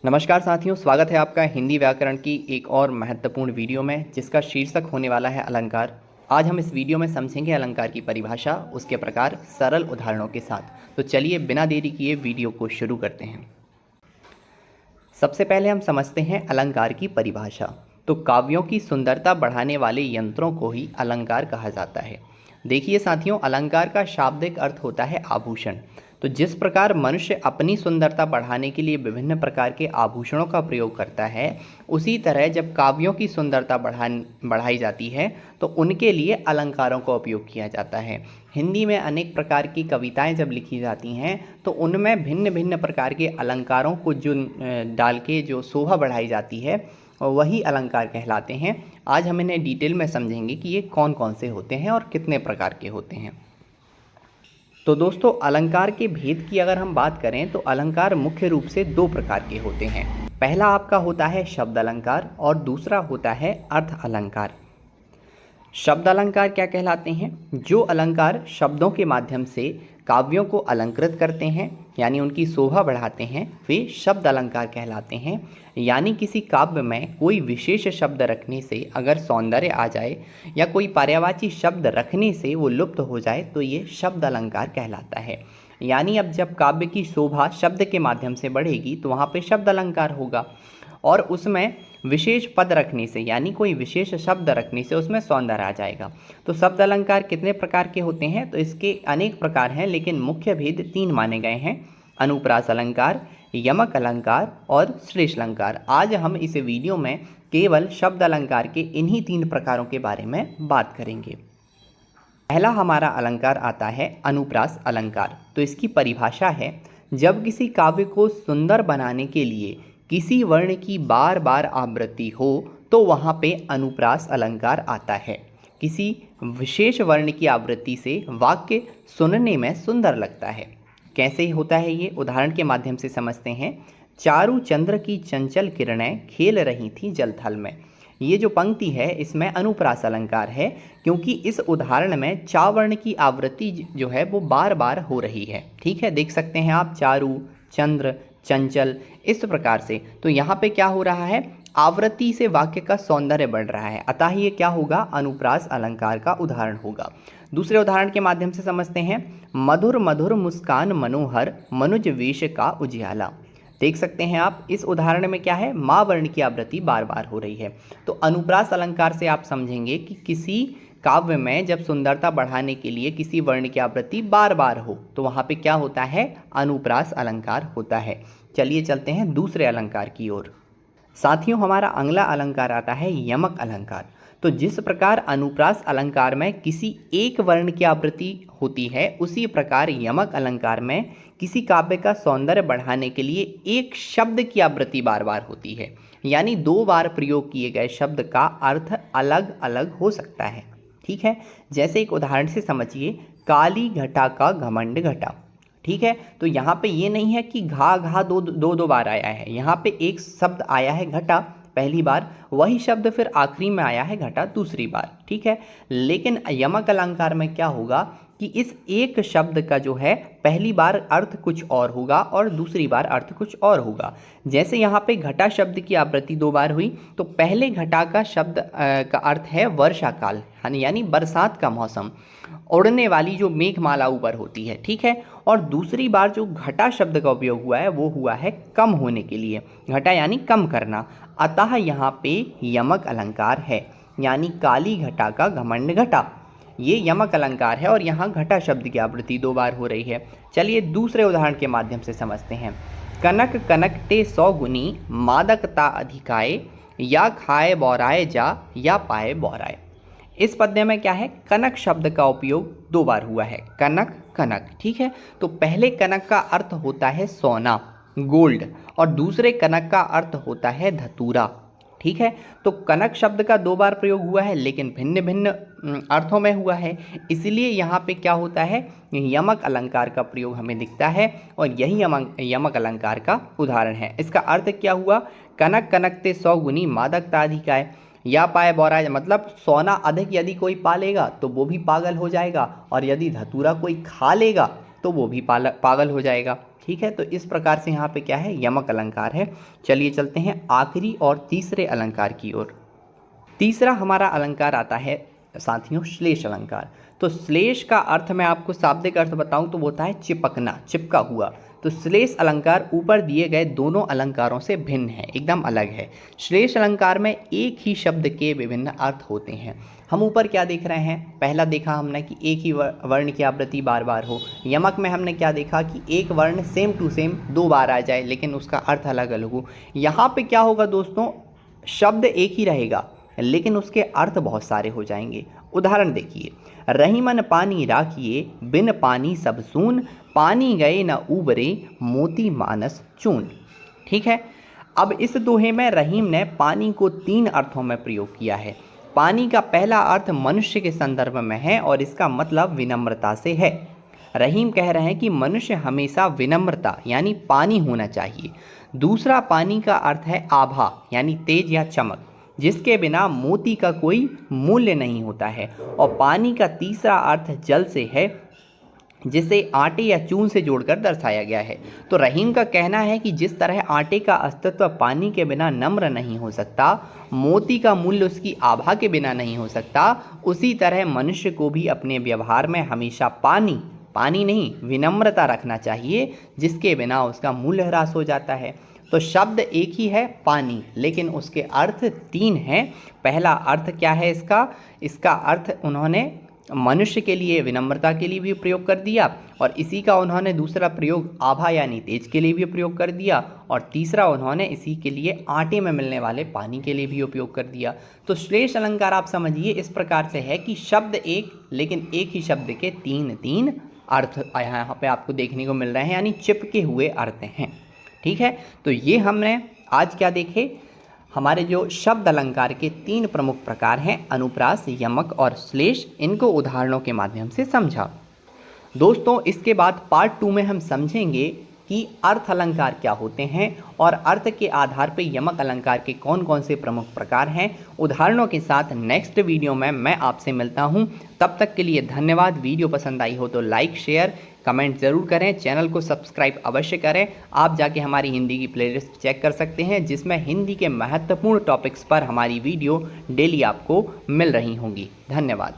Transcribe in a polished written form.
नमस्कार साथियों, स्वागत है आपका हिंदी व्याकरण की एक और महत्वपूर्ण वीडियो में जिसका शीर्षक होने वाला है अलंकार। आज हम इस वीडियो में समझेंगे अलंकार की परिभाषा, उसके प्रकार सरल उदाहरणों के साथ। तो चलिए बिना देरी किए वीडियो को शुरू करते हैं। सबसे पहले हम समझते हैं अलंकार की परिभाषा। तो काव्यों की सुंदरता बढ़ाने वाले यंत्रों को ही अलंकार कहा जाता है। देखिए साथियों, अलंकार का शाब्दिक अर्थ होता है आभूषण। तो जिस प्रकार मनुष्य अपनी सुंदरता बढ़ाने के लिए विभिन्न प्रकार के आभूषणों का प्रयोग करता है, उसी तरह जब काव्यों की सुंदरता बढ़ाई जाती है तो उनके लिए अलंकारों का उपयोग किया जाता है। हिंदी में अनेक प्रकार की कविताएं जब लिखी जाती हैं तो उनमें भिन्न भिन्न प्रकार के अलंकारों को जो डाल के जो शोभा बढ़ाई जाती है वही अलंकार कहलाते हैं। आज हम इन्हें डिटेल में समझेंगे कि ये कौन कौन से होते हैं और कितने प्रकार के होते हैं। तो दोस्तों, अलंकार के भेद की अगर हम बात करें तो अलंकार मुख्य रूप से दो प्रकार के होते हैं। पहला आपका होता है शब्द अलंकार और दूसरा होता है अर्थ अलंकार। शब्द अलंकार क्या कहलाते हैं? जो अलंकार शब्दों के माध्यम से काव्यों को अलंकृत करते हैं यानी उनकी शोभा बढ़ाते हैं, वे शब्द अलंकार कहलाते हैं। यानी किसी काव्य में कोई विशेष शब्द रखने से अगर सौंदर्य आ जाए या कोई पर्यायवाची शब्द रखने से वो लुप्त हो जाए तो ये शब्द अलंकार कहलाता है। यानी अब जब काव्य की शोभा शब्द के माध्यम से बढ़ेगी तो वहाँ पे शब्द अलंकार होगा, और उसमें विशेष पद रखने से यानी कोई विशेष शब्द रखने से उसमें सौंदर्य आ जाएगा। तो शब्द अलंकार कितने प्रकार के होते हैं? तो इसके अनेक प्रकार हैं, लेकिन मुख्य भेद तीन माने गए हैं: अनुप्रास अलंकार, यमक अलंकार और श्लेष अलंकार। आज हम इस वीडियो में केवल शब्द अलंकार के इन्हीं तीन प्रकारों के बारे में बात करेंगे। पहला हमारा अलंकार आता है अनुप्रास अलंकार। तो इसकी परिभाषा है, जब किसी काव्य को सुंदर बनाने के लिए किसी वर्ण की बार बार आवृत्ति हो तो वहाँ पे अनुप्रास अलंकार आता है। किसी विशेष वर्ण की आवृत्ति से वाक्य सुनने में सुंदर लगता है। कैसे होता है ये? उदाहरण के माध्यम से समझते हैं। चारु चंद्र की चंचल किरणें खेल रही थी जलथल में। ये जो पंक्ति है इसमें अनुप्रास अलंकार है, क्योंकि इस उदाहरण में चा वर्ण की आवृत्ति जो है वो बार बार हो रही है। ठीक है, देख सकते हैं आप, चारु, चंद्र, चंचल, इस प्रकार से। तो यहाँ पे क्या हो रहा है? आवृत्ति से वाक्य का सौंदर्य बढ़ रहा है, अतः ये क्या होगा? अनुप्रास अलंकार का उदाहरण होगा। दूसरे उदाहरण के माध्यम से समझते हैं। मधुर मधुर मुस्कान मनोहर, मनुज वेश का उजियाला। देख सकते हैं आप, इस उदाहरण में क्या है? माँ वर्ण की आवृत्ति बार बार हो रही है। तो अनुप्रास अलंकार से आप समझेंगे कि किसी काव्य में जब सुंदरता बढ़ाने के लिए किसी वर्ण की आवृत्ति बार बार हो तो वहाँ पे क्या होता है? अनुप्रास अलंकार होता है। चलिए चलते हैं दूसरे अलंकार की ओर। साथियों, हमारा अगला अलंकार आता है यमक अलंकार। तो जिस प्रकार अनुप्रास अलंकार में किसी एक वर्ण की आवृत्ति होती है, उसी प्रकार यमक अलंकार में किसी काव्य का सौंदर्य बढ़ाने के लिए एक शब्द की आवृत्ति बार बार होती है। यानी दो बार प्रयोग किए गए शब्द का अर्थ अलग अलग हो सकता है। ठीक है, जैसे एक उदाहरण से समझिए, काली घटा का घमंड घटा। ठीक है, तो यहाँ पे ये नहीं है कि घा घा दो बार आया है। यहाँ पे एक शब्द आया है घटा पहली बार, वही शब्द फिर आखिरी में आया है घटा दूसरी बार। ठीक है, लेकिन यमक अलंकार में क्या होगा कि इस एक शब्द का जो है पहली बार अर्थ कुछ और होगा और दूसरी बार अर्थ कुछ और होगा। जैसे यहाँ पे घटा शब्द की आवृत्ति दो बार हुई तो पहले घटा का शब्द का अर्थ है वर्षा काल, यानी बरसात का मौसम, उड़ने वाली जो मेघमाला ऊपर होती है। ठीक है, और दूसरी बार जो घटा शब्द का उपयोग हुआ है वो हुआ है कम होने के लिए। घटा यानी कम करना, अतः यहाँ पे यमक अलंकार है। यानी काली घटा का घमंड घटा, ये यमक अलंकार है और यहाँ घटा शब्द की आवृत्ति दो बार हो रही है। चलिए दूसरे उदाहरण के माध्यम से समझते हैं। कनक कनक ते 100 गुनी, मादकता अधिकाए, या खाए बौराए जा या पाए बौराए। इस पद्य में क्या है? कनक शब्द का उपयोग दो बार हुआ है, कनक कनक। ठीक है, तो पहले कनक का अर्थ होता है सोना, गोल्ड, और दूसरे कनक का अर्थ होता है धतूरा। ठीक है, तो कनक शब्द का दो बार प्रयोग हुआ है लेकिन भिन्न भिन्न अर्थों में हुआ है, इसलिए यहाँ पे क्या होता है? यमक अलंकार का प्रयोग हमें दिखता है और यही यमक अलंकार का उदाहरण है। इसका अर्थ क्या हुआ? कनक कनकते 100 गुनी मादकता अधिकाय, या पाए बौराए, मतलब सोना अधिक यदि कोई पा लेगा तो वो भी पागल हो जाएगा, और यदि धतूरा कोई खा लेगा तो वो भी पागल हो जाएगा। ठीक है, तो इस प्रकार से यहाँ पे क्या है, यमक अलंकार है। चलिए चलते हैं आखिरी और तीसरे अलंकार की ओर। तीसरा हमारा अलंकार आता है साथियों श्लेष अलंकार। तो श्लेष का अर्थ मैं आपको शाब्दिक अर्थ बताऊं तो वो होता है चिपकना, चिपका हुआ। तो श्लेष अलंकार ऊपर दिए गए दोनों अलंकारों से भिन्न है, एकदम अलग है। श्लेष अलंकार में एक ही शब्द के विभिन्न अर्थ होते हैं। हम ऊपर क्या देख रहे हैं, पहला देखा हमने कि एक ही वर्ण की आवृत्ति बार बार हो। यमक में हमने क्या देखा कि एक वर्ण सेम टू सेम 2 बार आ जाए लेकिन उसका अर्थ अलग अलग हो। यहाँ पे क्या होगा दोस्तों, शब्द एक ही रहेगा लेकिन उसके अर्थ बहुत सारे हो जाएंगे। उदाहरण देखिए, रहीमन पानी राखिए, बिन पानी सब सून, पानी गए न उबरे, मोती मानस चून। ठीक है, अब इस दोहे में रहीम ने पानी को 3 अर्थों में प्रयोग किया है। पानी का पहला अर्थ मनुष्य के संदर्भ में है और इसका मतलब विनम्रता से है। रहीम कह रहे हैं कि मनुष्य हमेशा विनम्रता यानी पानी होना चाहिए। दूसरा पानी का अर्थ है आभा यानी तेज या चमक, जिसके बिना मोती का कोई मूल्य नहीं होता है। और पानी का तीसरा अर्थ जल से है, जिसे आटे या चून से जोड़कर दर्शाया गया है। तो रहीम का कहना है कि जिस तरह आटे का अस्तित्व पानी के बिना नम्र नहीं हो सकता, मोती का मूल्य उसकी आभा के बिना नहीं हो सकता, उसी तरह मनुष्य को भी अपने व्यवहार में हमेशा पानी नहीं विनम्रता रखना चाहिए, जिसके बिना उसका मूल्य ह्रास हो जाता है। तो शब्द एक ही है पानी, लेकिन उसके अर्थ 3 हैं। पहला अर्थ क्या है इसका अर्थ उन्होंने मनुष्य के लिए विनम्रता के लिए भी प्रयोग कर दिया, और इसी का उन्होंने दूसरा प्रयोग आभा यानी तेज के लिए भी प्रयोग कर दिया, और तीसरा उन्होंने इसी के लिए आटे में मिलने वाले पानी के लिए भी उपयोग कर दिया। तो श्लेष अलंकार आप समझिए इस प्रकार से है कि शब्द एक लेकिन एक ही शब्द के 3 अर्थ यहाँ पे आपको देखने को मिल रहे हैं, यानी चिपके हुए अर्थ हैं। ठीक है, तो ये हमने आज क्या देखे, हमारे जो शब्द अलंकार के 3 प्रमुख प्रकार हैं, अनुप्रास, यमक और श्लेष, इनको उदाहरणों के माध्यम से समझा। दोस्तों इसके बाद पार्ट 2 में हम समझेंगे कि अर्थ अलंकार क्या होते हैं और अर्थ के आधार पर यमक अलंकार के कौन कौन से प्रमुख प्रकार हैं। उदाहरणों के साथ नेक्स्ट वीडियो में मैं आपसे मिलता हूं। तब तक के लिए धन्यवाद। वीडियो पसंद आई हो तो लाइक शेयर कमेंट ज़रूर करें, चैनल को सब्सक्राइब अवश्य करें। आप जाके हमारी हिंदी की प्लेलिस्ट चेक कर सकते हैं, जिसमें हिंदी के महत्वपूर्ण टॉपिक्स पर हमारी वीडियो डेली आपको मिल रही होंगी। धन्यवाद।